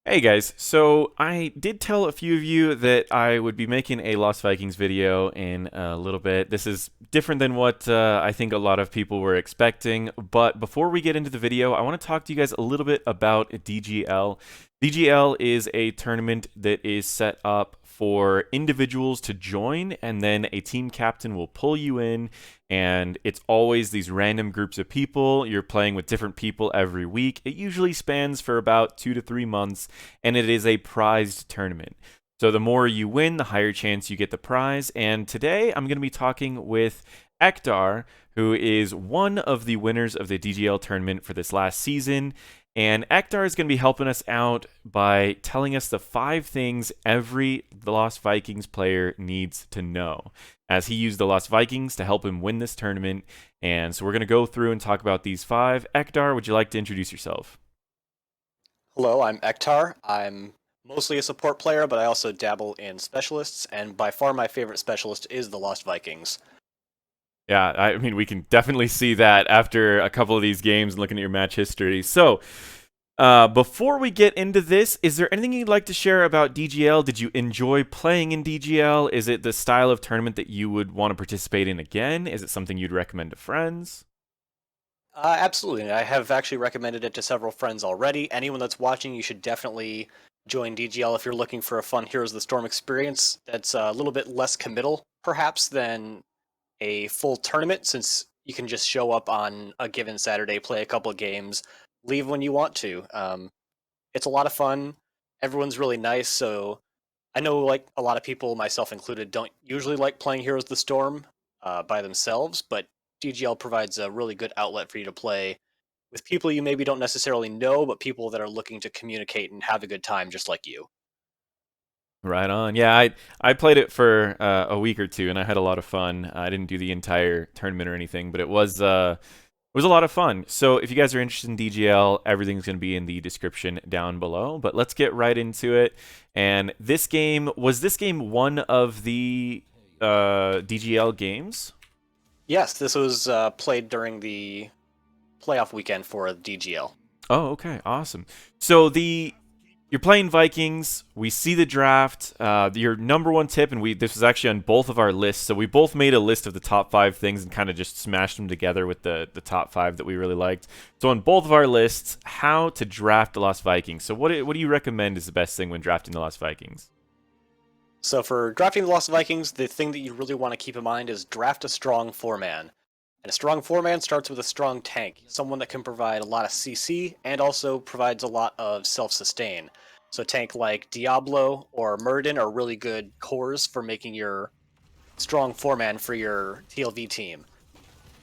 Hey guys, so I did tell a few of you that I would be making a Lost Vikings video in a little bit. This is different than what I think a lot of people were expecting, but before we get into the video, I want to talk to you guys a little bit about DGL. DGL is a tournament that is set up for individuals to join, and then a team captain will pull you in, and it's always these random groups of people. You're playing with different people every week. It usually spans for about 2 to 3 months, and it is a prized tournament. So the more you win, the higher chance you get the prize. And today I'm going to be talking with Ectar, who is one of the winners of the DGL tournament for this last season. And Ectar is going to be helping us out by telling us the 5 things every Lost Vikings player needs to know, as he used the Lost Vikings to help him win this tournament. And so we're going to go through and talk about these 5. Ectar, would you like to introduce yourself? Hello, I'm Ectar. I'm mostly a support player, but I also dabble in specialists, and by far my favorite specialist is the Lost Vikings. Yeah, I mean, we can definitely see that after a couple of these games and looking at your match history. So, before we get into this, is there anything you'd like to share about DGL? Did you enjoy playing in DGL? Is it the style of tournament that you would want to participate in again? Is it something you'd recommend to friends? Absolutely, I have actually recommended it to several friends already. Anyone that's watching, you should definitely join DGL if you're looking for a fun Heroes of the Storm experience that's a little bit less committal, perhaps, than a full tournament, since you can just show up on a given Saturday, play a couple of games, leave when you want to. It's a lot of fun. Everyone's really nice, so I know like a lot of people, myself included, don't usually like playing Heroes of the Storm by themselves, but DGL provides a really good outlet for you to play with people you maybe don't necessarily know, but people that are looking to communicate and have a good time just like you. Right on. Yeah, I played it for a week or two, and I had a lot of fun. I didn't do the entire tournament or anything, but it was a lot of fun. So if you guys are interested in DGL, everything's going to be in the description down below. But let's get right into it. And this game one of the DGL games? Yes, this was played during the playoff weekend for DGL. Oh, okay, awesome. So the you're playing Vikings. We see the draft. Your number one tip, and we this was actually on both of our lists. So we both made a list of the top 5 things and kind of just smashed them together with the top 5 that we really liked. So on both of our lists, how to draft the Lost Vikings. So what do you recommend is the best thing when drafting the Lost Vikings? So for drafting the Lost Vikings, the thing that you really want to keep in mind is draft a strong four-man. And a strong four-man starts with a strong tank, someone that can provide a lot of CC and also provides a lot of self-sustain. So a tank like Diablo or Muradin are really good cores for making your strong four-man for your TLV team.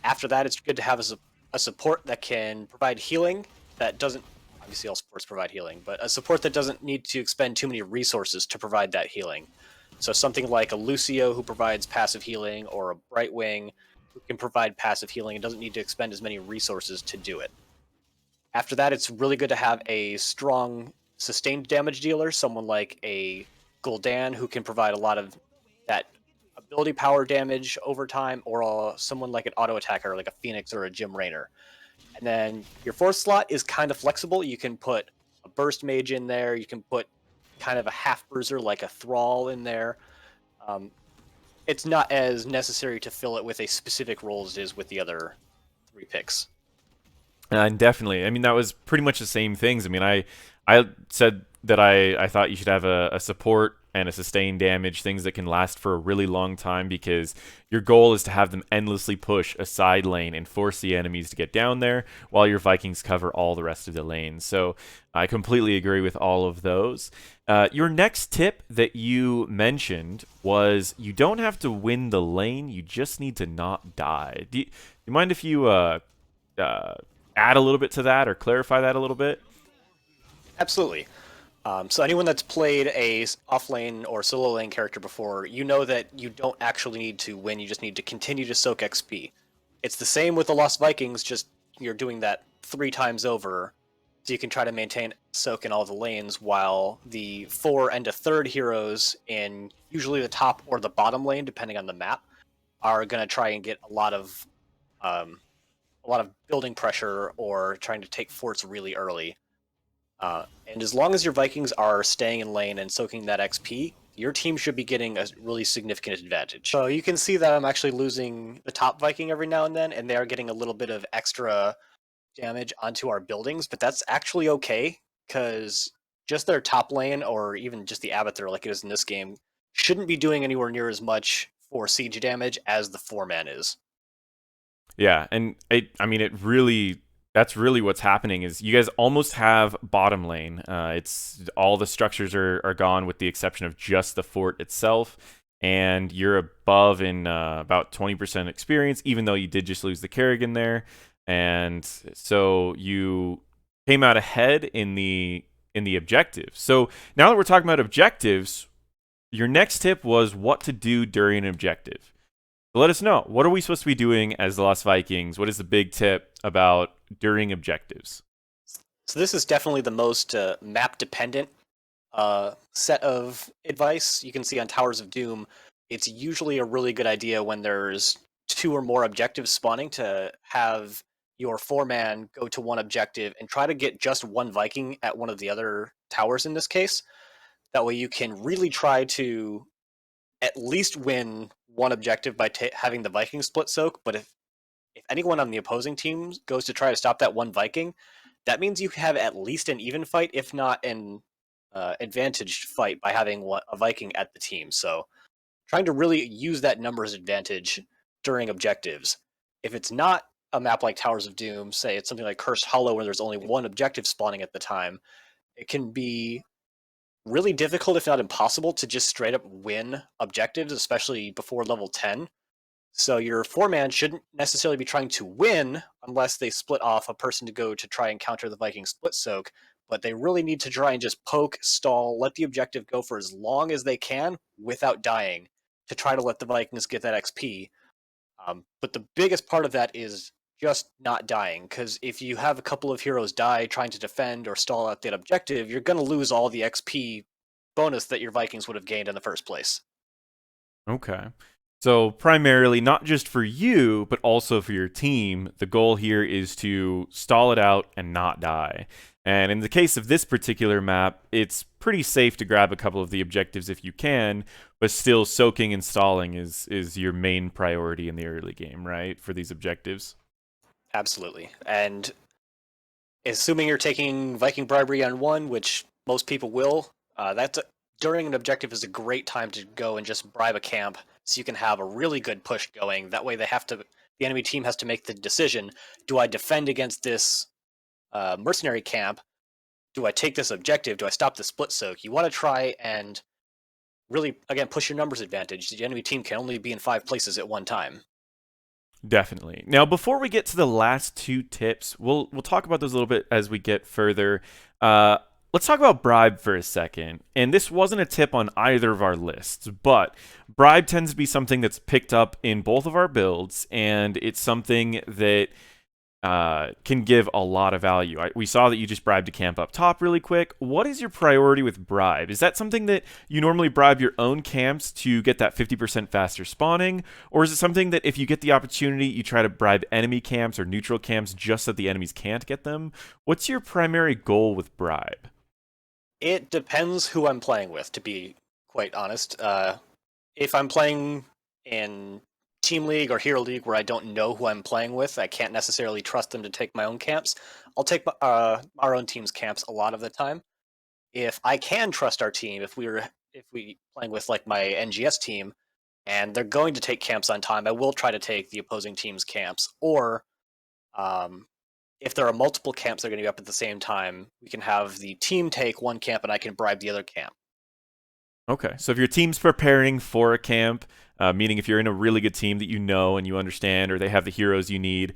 After that, it's good to have a support that can provide healing that doesn't, obviously all supports provide healing, but a support that doesn't need to expend too many resources to provide that healing. So something like a Lucio who provides passive healing, or a Brightwing who can provide passive healing and doesn't need to expend as many resources to do it. After that, it's really good to have a strong sustained damage dealer, someone like a Gul'dan who can provide a lot of that ability power damage over time, or someone like an auto attacker like a Phoenix or a Jim Raynor. And then your fourth slot is kind of flexible. You can put a burst mage in there. You can put kind of a half bruiser like a thrall in there. Um, it's not as necessary to fill it with a specific role as it is with the other 3 picks. And definitely, I mean, that was pretty much the same things. I mean, I said that I thought you should have a support and a sustained damage, things that can last for a really long time, because your goal is to have them endlessly push a side lane and force the enemies to get down there while your Vikings cover all the rest of the lanes. So I completely agree with all of those. Your next tip that you mentioned was you don't have to win the lane, you just need to not die. Do you mind if you uh, add a little bit to that or clarify that a little bit? Absolutely. So anyone that's played a off lane or solo lane character before, you know that you don't actually need to win. You just need to continue to soak XP. It's the same with the Lost Vikings. Just you're doing that 3 times over, so you can try to maintain soak in all the lanes, while the 4 and a third heroes in usually the top or the bottom lane, depending on the map, are going to try and get um, a lot of building pressure or trying to take forts really early. And as long as your Vikings are staying in lane and soaking that XP, your team should be getting a really significant advantage. So you can see that I'm actually losing the top Viking every now and then, and they are getting a little bit of extra damage onto our buildings, but that's actually okay, because just their top lane, or even just the Abathur like it is in this game, shouldn't be doing anywhere near as much for siege damage as the 4-man is. Yeah, and I mean, it really, that's really what's happening is you guys almost have bottom lane. It's all the structures are gone with the exception of just the fort itself, and you're above in about 20% experience, even though you did just lose the Kerrigan there, and so you came out ahead in the objectives. So now that we're talking about objectives, your next tip was what to do during an objective. So let us know. What are we supposed to be doing as the Lost Vikings? What is the big tip about during objectives? So this is definitely the most map dependent set of advice. You can see on Towers of Doom, it's usually a really good idea when there's two or more objectives spawning to have your 4-man go to one objective and try to get just one Viking at one of the other towers in this case. That way you can really try to at least win one objective by having the Viking split soak, but if anyone on the opposing team goes to try to stop that one Viking, that means you have at least an even fight, if not an advantaged fight, by having a Viking at the team. So trying to really use that numbers advantage during objectives. If it's not a map like Towers of Doom, say it's something like Cursed Hollow where there's only one objective spawning at the time, it can be really difficult, if not impossible, to just straight up win objectives, especially before level 10. So your 4-man shouldn't necessarily be trying to win unless they split off a person to go to try and counter the Viking split soak, but they really need to try and just poke, stall, let the objective go for as long as they can without dying to try to let the Vikings get that XP. But the biggest part of that is just not dying, because if you have a couple of heroes die trying to defend or stall out that objective, you're going to lose all the XP bonus that your Vikings would have gained in the first place. Okay. So primarily, not just for you, but also for your team, the goal here is to stall it out and not die. And in the case of this particular map, it's pretty safe to grab a couple of the objectives if you can, but still soaking and stalling is your main priority in the early game, right? For these objectives. Absolutely. And assuming you're taking Viking bribery on one, which most people will, during an objective is a great time to go and just bribe a camp, so you can have a really good push going. That way, the enemy team has to make the decision: do I defend against this mercenary camp? Do I take this objective? Do I stop the split soak? You want to try and really, again, push your numbers advantage. The enemy team can only be in 5 places at one time. Definitely. Now, before we get to the last two tips, we'll talk about those a little bit as we get further. Let's talk about bribe for a second. And this wasn't a tip on either of our lists, but bribe tends to be something that's picked up in both of our builds, and it's something that can give a lot of value. We saw that you just bribed a camp up top really quick. What is your priority with bribe? Is that something that you normally bribe your own camps to get that 50% faster spawning? Or is it something that if you get the opportunity, you try to bribe enemy camps or neutral camps just so the enemies can't get them? What's your primary goal with bribe? It depends who I'm playing with, to be quite honest. If I'm playing in Team League or Hero League where I don't know who I'm playing with, I can't necessarily trust them to take my own camps. I'll take our own team's camps a lot of the time. If I can trust our team, if we playing with like my NGS team, and they're going to take camps on time, I will try to take the opposing team's camps. Or um, if there are multiple camps that are going to be up at the same time, we can have the team take one camp and I can bribe the other camp. Okay, so if your team's preparing for a camp, meaning if you're in a really good team that you know and you understand, or they have the heroes you need,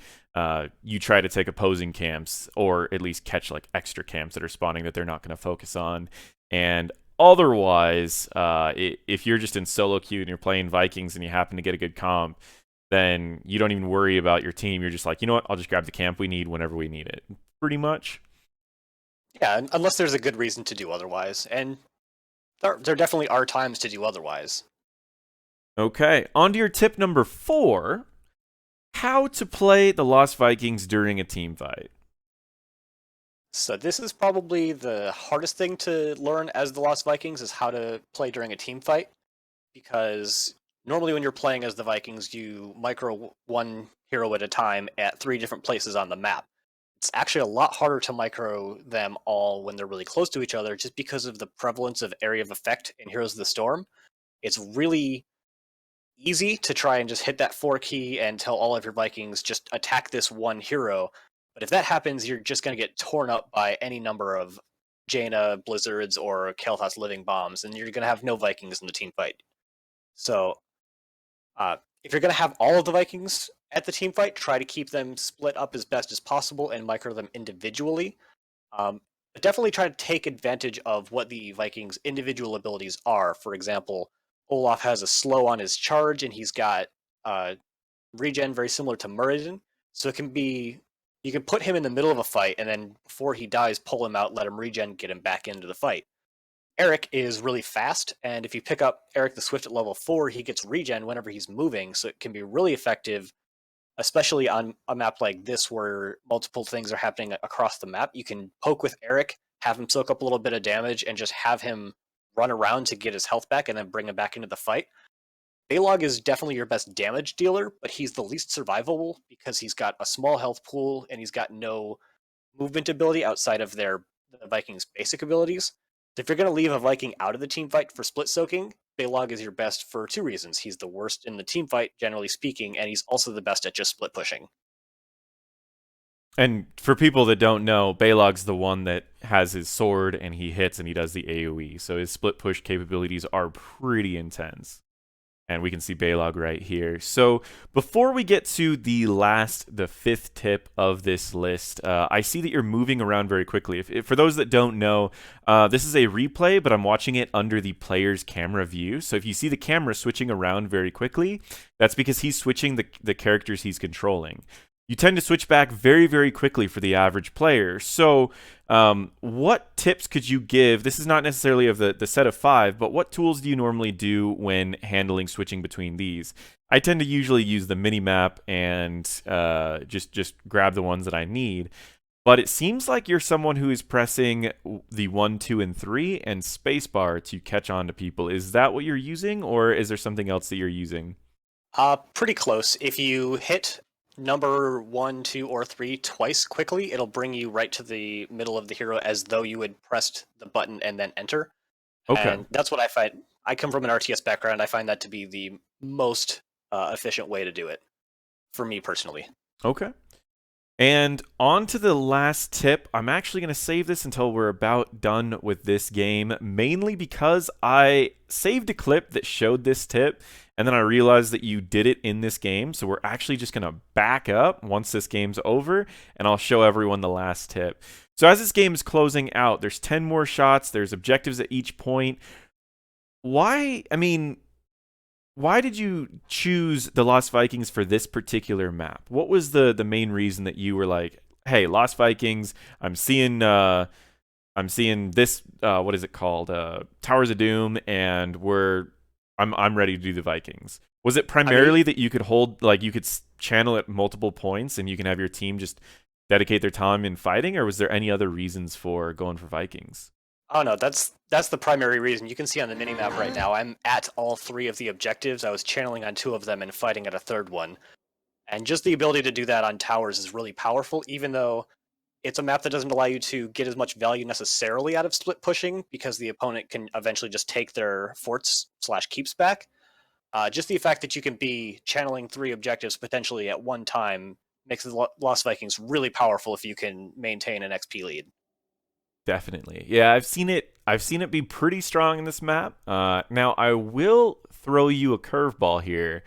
you try to take opposing camps, or at least catch like extra camps that are spawning that they're not going to focus on. And otherwise, if you're just in solo queue and you're playing Vikings and you happen to get a good comp, then you don't even worry about your team. You're just like, you know what? I'll just grab the camp we need whenever we need it. Pretty much. Yeah, unless there's a good reason to do otherwise. And there definitely are times to do otherwise. Okay, on to your tip number 4. How to play the Lost Vikings during a team fight. So this is probably the hardest thing to learn as the Lost Vikings is how to play during a team fight, because normally when you're playing as the Vikings, you micro one hero at a time at 3 different places on the map. It's actually a lot harder to micro them all when they're really close to each other, just because of the prevalence of area of effect in Heroes of the Storm. It's really easy to try and just hit that 4 key and tell all of your Vikings just attack this one hero. But if that happens, you're just going to get torn up by any number of Jaina, Blizzards, or Kael'thas Living Bombs, and you're going to have no Vikings in the team fight. So if you're going to have all of the Vikings at the team fight, try to keep them split up as best as possible and micro them individually. But definitely try to take advantage of what the Vikings' individual abilities are. For example, Olaf has a slow on his charge, and he's got uh, regen very similar to Muradin. So it can be you can put him in the middle of a fight, and then before he dies, pull him out, let him regen, get him back into the fight. Eric is really fast, and if you pick up Eric the Swift at level 4, he gets regen whenever he's moving, so it can be really effective, especially on a map like this where multiple things are happening across the map. You can poke with Eric, have him soak up a little bit of damage, and just have him run around to get his health back and then bring him back into the fight. Balog is definitely your best damage dealer, but he's the least survivable because he's got a small health pool and he's got no movement ability outside of the Vikings' basic abilities. If you're going to leave a Viking out of the team fight for split soaking, Balog is your best for 2 reasons. He's the worst in the team fight, generally speaking, and he's also the best at just split pushing. And for people that don't know, Balog's the one that has his sword and he hits and he does the AoE. So his split push capabilities are pretty intense. And we can see Balog right here. So before we get to the fifth tip of this list, I see that you're moving around very quickly. If for those that don't know, this is a replay, but I'm watching it under the player's camera view. So if you see the camera switching around very quickly, that's because he's switching the characters he's controlling. You tend to switch back very, very quickly for the average player. So what tips could you give? This is not necessarily of the set of 5, but what tools do you normally do when handling switching between these? I tend to usually use the mini map and just grab the ones that I need. But it seems like you're someone who is pressing the 1, 2, and 3 and spacebar to catch on to people. Is that what you're using, or is there something else that you're using? Pretty close. If you hit number 1, 2, or 3 twice quickly, it'll bring you right to the middle of the hero as though you had pressed the button and then enter. Okay. And that's what I find. I come from an RTS background. I find that to be the most efficient way to do it, for me personally. Okay. And on to the last tip. I'm actually going to save this until we're about done with this game, mainly because I saved a clip that showed this tip, and then I realized that you did it in this game. So we're actually just going to back up once this game's over, and I'll show everyone the last tip. So as this game is closing out, there's 10 more shots. There's objectives at each point. Why did you choose the Lost Vikings for this particular map? What was the main reason that you were like, "Hey, Lost Vikings, I'm seeing this what is it called? Towers of Doom, and I'm ready to do the Vikings." Was it I mean, primarily that you could hold, like, you could channel at multiple points and you can have your team just dedicate their time in fighting, or was there any other reasons for going for Vikings? oh no, that's the primary reason. You can see on the minimap right now, I'm at all 3 of the objectives. I was channeling on 2 of them and fighting at a third one. And just the ability to do that on towers is really powerful, even though it's a map that doesn't allow you to get as much value necessarily out of split pushing because the opponent can eventually just take their forts slash keeps back. Just the fact that you can be channeling 3 objectives potentially at one time makes the Lost Vikings really powerful if you can maintain an XP lead. Definitely. Yeah, I've seen it be pretty strong in this map. Now I will throw you a curveball here.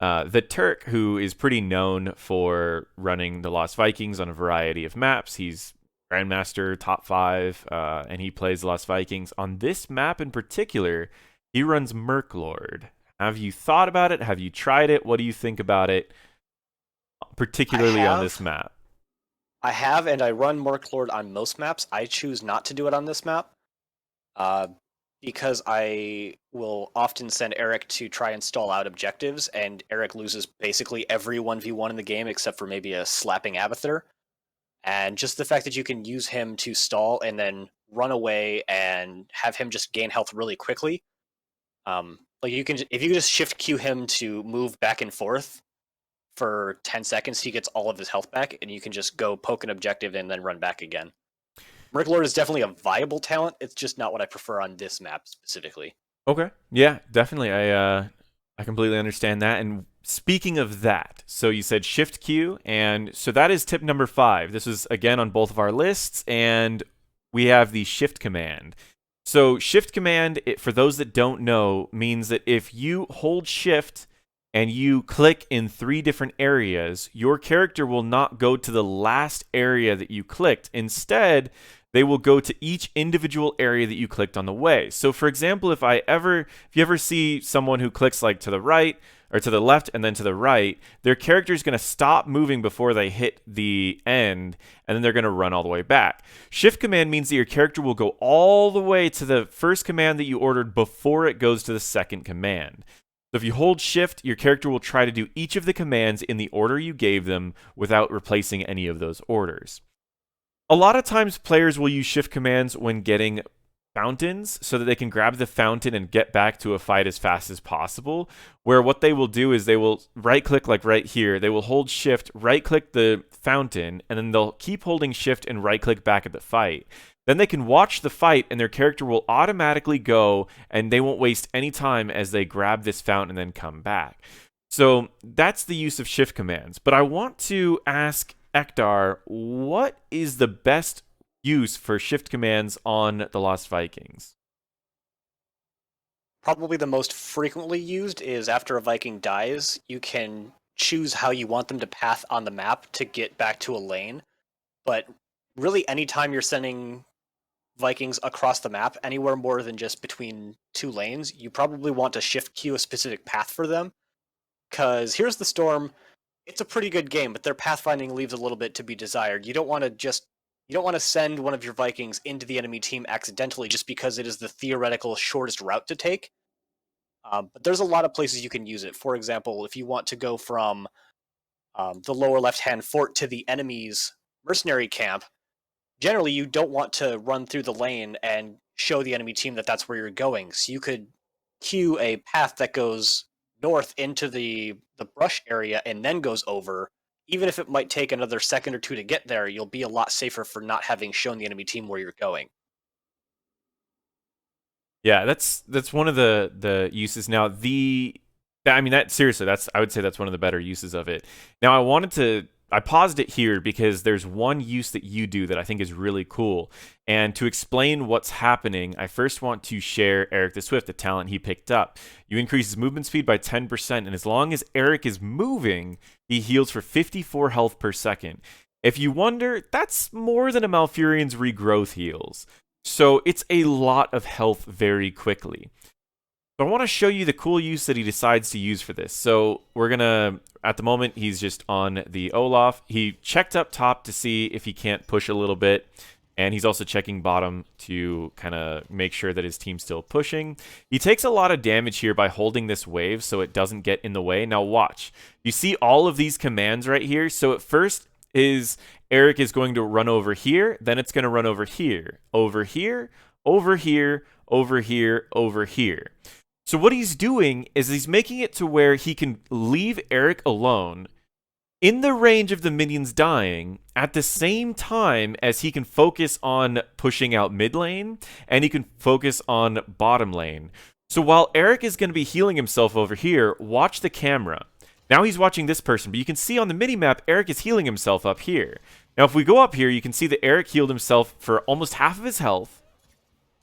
The Turk, who is pretty known for running the Lost Vikings on a variety of maps, he's Grandmaster, top 5, and he plays Lost Vikings. On this map in particular, he runs Merklord. Have you thought about it? Have you tried it? What do you think about it, I particularly on this have. map? I have, and I run Merklord on most maps. I choose not to do it on this map uh, because I will often send Eric to try and stall out objectives, and Eric loses basically every 1v1 in the game except for maybe a slapping Abathur. And just the fact that you can use him to stall and then run away and have him just gain health really quickly. Like you can, if you just shift Q him to move back and forth for 10 seconds, he gets all of his health back, and you can just go poke an objective and then run back again. Merc Lord is definitely a viable talent. It's just not what I prefer on this map specifically. Okay. Yeah, definitely. I completely understand that. And speaking of that, so you said Shift Q, and so that is tip number 5. This is again on both of our lists, and we have the Shift command. So Shift command, for those that don't know, means that if you hold Shift and you click in 3 different areas, your character will not go to the last area that you clicked. Instead, they will go to each individual area that you clicked on the way. So for example, if you ever see someone who clicks like to the right or to the left and then to the right, their character is going to stop moving before they hit the end, and then they're going to run all the way back. Shift command means that your character will go all the way to the first command that you ordered before it goes to the second command. So if you hold Shift, your character will try to do each of the commands in the order you gave them without replacing any of those orders. A lot of times players will use Shift commands when getting fountains so that they can grab the fountain and get back to a fight as fast as possible, where what they will do is they will right click like right here, they will hold Shift, right click the fountain, and then they'll keep holding Shift and right click back at the fight. Then they can watch the fight and their character will automatically go and they won't waste any time as they grab this fountain and then come back. So that's the use of Shift commands. But I want to ask Ectar, what is the best use for Shift commands on the Lost Vikings? Probably the most frequently used is after a Viking dies, you can choose how you want them to path on the map to get back to a lane. But really, anytime you're sending Vikings across the map, anywhere more than just between 2 lanes, you probably want to shift queue a specific path for them. Because here's the Storm, it's a pretty good game, but their pathfinding leaves a little bit to be desired. You don't want to send one of your Vikings into the enemy team accidentally just because it is the theoretical shortest route to take. But there's a lot of places you can use it. For example, if you want to go from the lower left-hand fort to the enemy's mercenary camp, generally you don't want to run through the lane and show the enemy team that that's where you're going. So you could queue a path that goes north into the brush area and then goes over. Even if it might take another second or 2 to get there, you'll be a lot safer for not having shown the enemy team where you're going. Yeah, that's one of the uses. Now I would say that's one of the better uses of it. Now I paused it here because there's one use that you do that I think is really cool. And to explain what's happening, I first want to share Eric the Swift, the talent he picked up. You increase his movement speed by 10%, and as long as Eric is moving, he heals for 54 health per second. If you wonder, that's more than a Malfurion's regrowth heals. So it's a lot of health very quickly. So I want to show you the cool use that he decides to use for this. So we're going to, at the moment, he's just on the Olaf. He checked up top to see if he can't push a little bit. And he's also checking bottom to kind of make sure that his team's still pushing. He takes a lot of damage here by holding this wave so it doesn't get in the way. Now watch. You see all of these commands right here? So at first, Eric is going to run over here, then it's going to run over here, over here, over here, over here, over here. So what he's doing is he's making it to where he can leave Eric alone in the range of the minions dying at the same time as he can focus on pushing out mid lane and he can focus on bottom lane. So while Eric is going to be healing himself over here, watch the camera. Now he's watching this person, but you can see on the minimap, Eric is healing himself up here. Now if we go up here, you can see that Eric healed himself for almost half of his health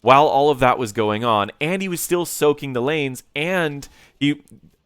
while all of that was going on, and he was still soaking the lanes, and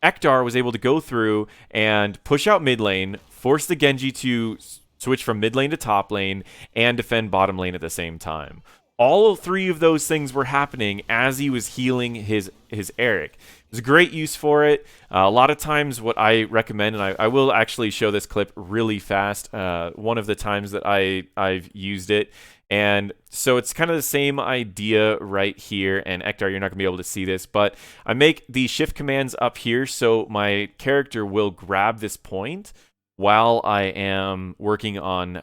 Ectar was able to go through and push out mid lane, force the Genji to switch from mid lane to top lane, and defend bottom lane at the same time. All 3 of those things were happening as he was healing his Eric. It was a great use for it. A lot of times what I recommend, and I will actually show this clip really fast, one of the times that I've used it. And so it's kind of the same idea right here. And Ectar, you're not going to be able to see this, but I make the shift commands up here so my character will grab this point while I am working on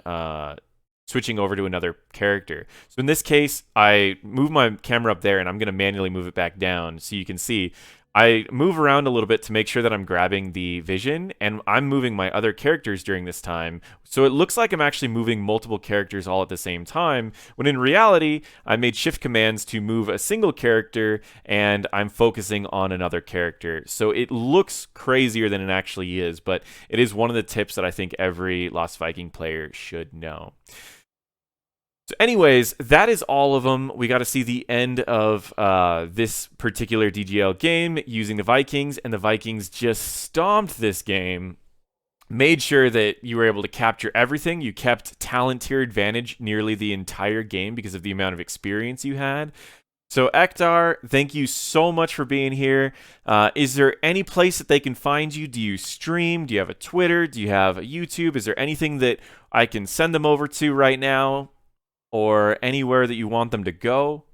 switching over to another character. So in this case, I move my camera up there and I'm going to manually move it back down so you can see. I move around a little bit to make sure that I'm grabbing the vision, and I'm moving my other characters during this time. So it looks like I'm actually moving multiple characters all at the same time, when in reality, I made shift commands to move a single character, and I'm focusing on another character. So it looks crazier than it actually is, but it is one of the tips that I think every Lost Viking player should know. So anyways, that is all of them. We got to see the end of this particular DGL game using the Vikings, and the Vikings just stomped this game. Made sure that you were able to capture everything. You kept talent tier advantage nearly the entire game because of the amount of experience you had. So Ectar, thank you so much for being here. Is there any place that they can find you? Do you stream? Do you have a Twitter? Do you have a YouTube? Is there anything that I can send them over to right now? Or anywhere that you want them to go?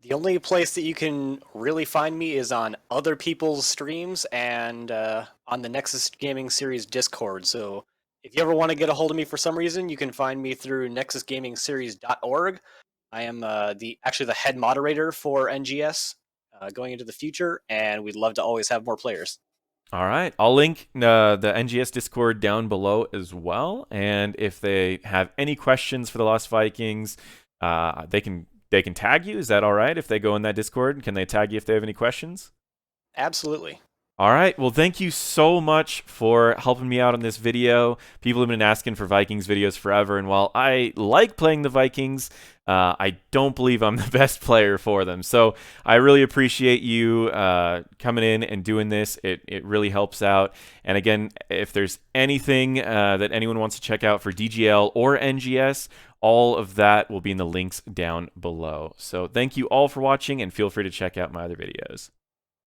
The only place that you can really find me is on other people's streams and on the Nexus Gaming Series Discord. So if you ever want to get a hold of me for some reason, you can find me through nexusgamingseries.org. I am actually the head moderator for NGS going into the future, and we'd love to always have more players. All right. I'll link the NGS Discord down below as well. And if they have any questions for the Lost Vikings, they can tag you. Is that all right if they go in that Discord? Can they tag you if they have any questions? Absolutely. All right. Well, thank you so much for helping me out on this video. People have been asking for Vikings videos forever, and while I like playing the Vikings, I don't believe I'm the best player for them. So I really appreciate you coming in and doing this. It really helps out. And again, if there's anything that anyone wants to check out for DGL or NGS, all of that will be in the links down below. So thank you all for watching, and feel free to check out my other videos.